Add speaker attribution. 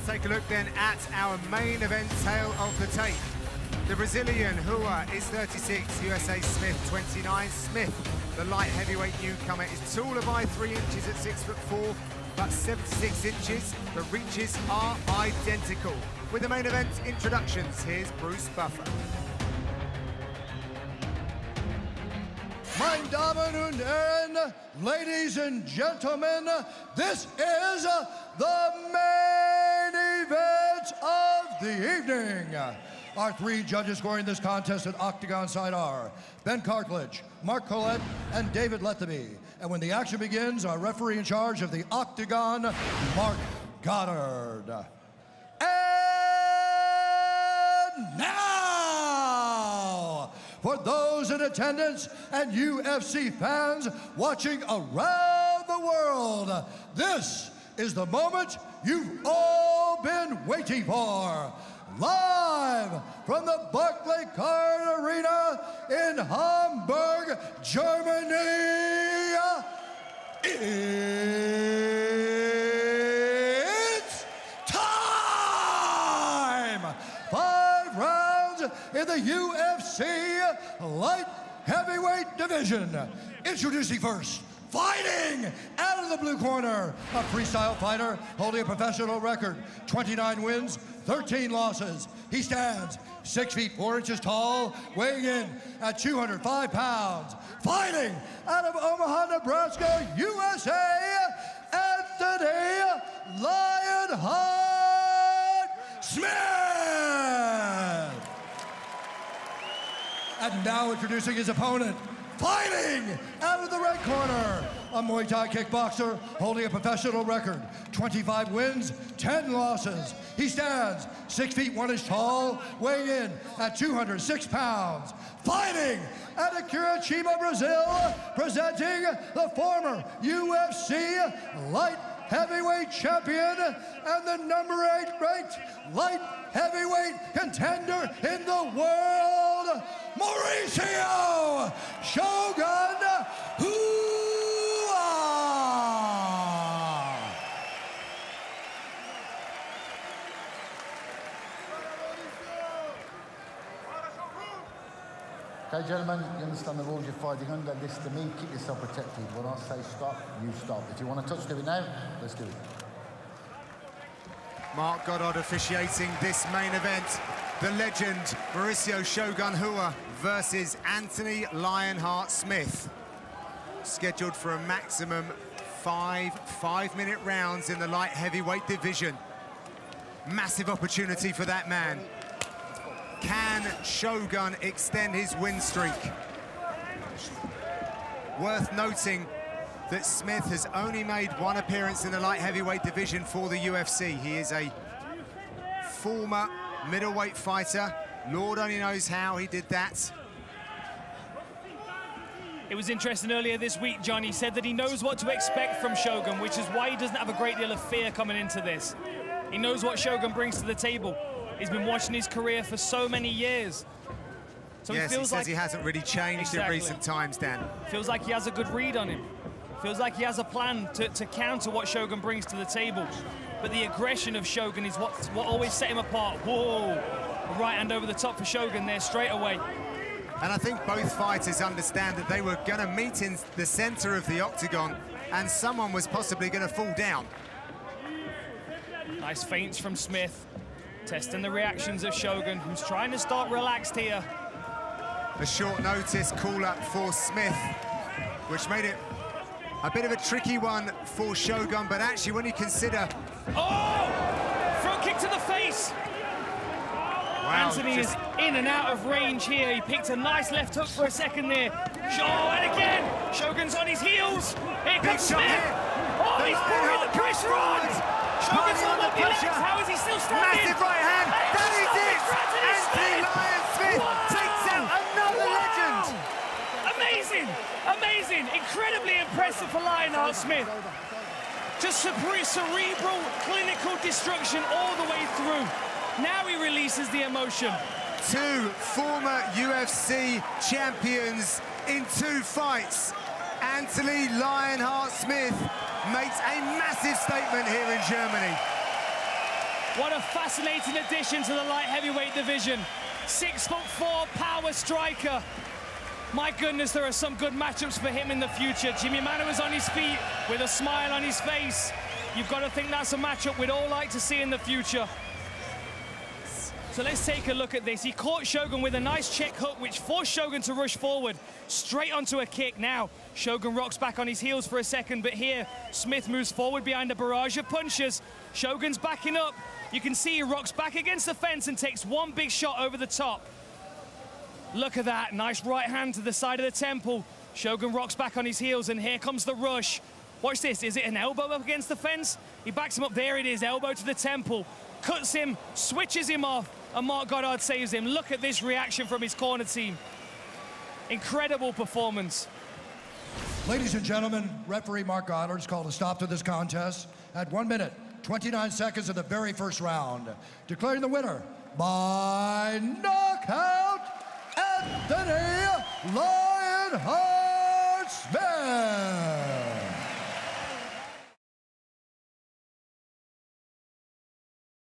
Speaker 1: take a look then at our main event tale of the tape. The Brazilian Rua is 36, USA Smith 29. Smith, the light heavyweight newcomer, is taller by 3 inches at 6'4", but 76 inches. The reaches are identical. With the main event introductions, here's Bruce Buffer.
Speaker 2: Meine Damen und Herren, ladies and gentlemen, this is the main event of the evening. Our 3 judges scoring this contest at Octagon side are Ben Cartledge, Mark Collette, and David Letheby. And when the action begins, our referee in charge of the Octagon, Mark Goddard. And now, for those in attendance and UFC fans watching around the world, this is the moment you've all been waiting for. Live from the Barclaycard Arena in Hamburg, Germany, it's time! 5 rounds in the UFC light heavyweight division. Introducing first, fighting out of the blue corner, a freestyle fighter holding a professional record, 29 wins, 13 losses. He stands 6 feet 4 inches tall, weighing in at 205 pounds. Fighting out of Omaha, Nebraska, USA, Anthony Lionheart Smith. And now introducing his opponent, fighting out of the red corner, a Muay Thai kickboxer holding a professional record, 25 wins, 10 losses. He stands 6 feet 1 inch tall, weighing in at 206 pounds. Fighting out of Curitiba, Brazil, presenting the former UFC light heavyweight champion and the #8 ranked light heavyweight contender in the world, Mauricio Shogun Rua.
Speaker 3: Okay, gentlemen, you understand the rules you're fighting under. Listen to me, keep yourself protected. When I say stop, you stop. If you want to touch, do it now. Let's do it.
Speaker 1: Mark Goddard officiating this main event. The legend Mauricio Shogun Rua versus Anthony Lionheart Smith. Scheduled for a maximum 5 5-minute rounds in the light heavyweight division. Massive opportunity for that man. Can Shogun extend his win streak? Worth noting that Smith has only made 1 appearance in the light heavyweight division for the UFC. He is a former middleweight fighter. Lord only knows how he did that.
Speaker 4: It was interesting earlier this week, John. He said that he knows what to expect from Shogun, which is why he doesn't have a great deal of fear coming into this. He knows what Shogun brings to the table. He's been watching his career for so many years. So
Speaker 1: yes,
Speaker 4: he feels like
Speaker 1: he hasn't really changed in recent times, Dan.
Speaker 4: Feels like he has a good read on him. Feels like he has a plan to counter what Shogun brings to the table. But the aggression of Shogun is what always set him apart. Whoa! Right hand over the top for Shogun there straight away.
Speaker 1: And I think both fighters understand that they were going to meet in the center of the octagon and someone was possibly going to fall down.
Speaker 4: Nice feints from Smith. Testing the reactions of Shogun, who's trying to start relaxed here.
Speaker 1: A short notice call-up for Smith, which made it a bit of a tricky one for Shogun, but actually when you consider...
Speaker 4: Oh! Front kick to the face! Wow, Anthony is in and out of range here. He picked a nice left hook for a second there. Oh, and again, Shogun's on his heels. Here comes Smith. Oh, he's pouring the pressure on. Shogun's on the pressure. How is he still standing?
Speaker 1: Massive right hand. That is it. Anthony Lion Smith takes out another legend.
Speaker 4: Amazing, amazing, incredibly impressive for Lionheart Smith. Just cerebral, clinical destruction all the way through. Now he releases the emotion.
Speaker 1: 2 former UFC champions in 2 fights. Anthony Lionheart Smith makes a massive statement here in Germany.
Speaker 4: What a fascinating addition to the light heavyweight division. 6'4" power striker. My goodness, there are some good matchups for him in the future. Jimi Manuwa on his feet with a smile on his face. You've got to think that's a matchup we'd all like to see in the future. So let's take a look at this. He caught Shogun with a nice check hook, which forced Shogun to rush forward, straight onto a kick. Now, Shogun rocks back on his heels for a second, but here, Smith moves forward behind a barrage of punches. Shogun's backing up. You can see he rocks back against the fence and takes one big shot over the top. Look at that, nice right hand to the side of the temple. Shogun rocks back on his heels, and here comes the rush. Watch this, is it an elbow up against the fence? He backs him up, there it is, elbow to the temple. Cuts him, switches him off, and Marc Goddard saves him. Look at this reaction from his corner team. Incredible performance.
Speaker 2: Ladies and gentlemen, referee Marc Goddard has called a stop to this contest at 1 minute, 29 seconds of the very first round, declaring the winner by knockout, Anthony Lionheart.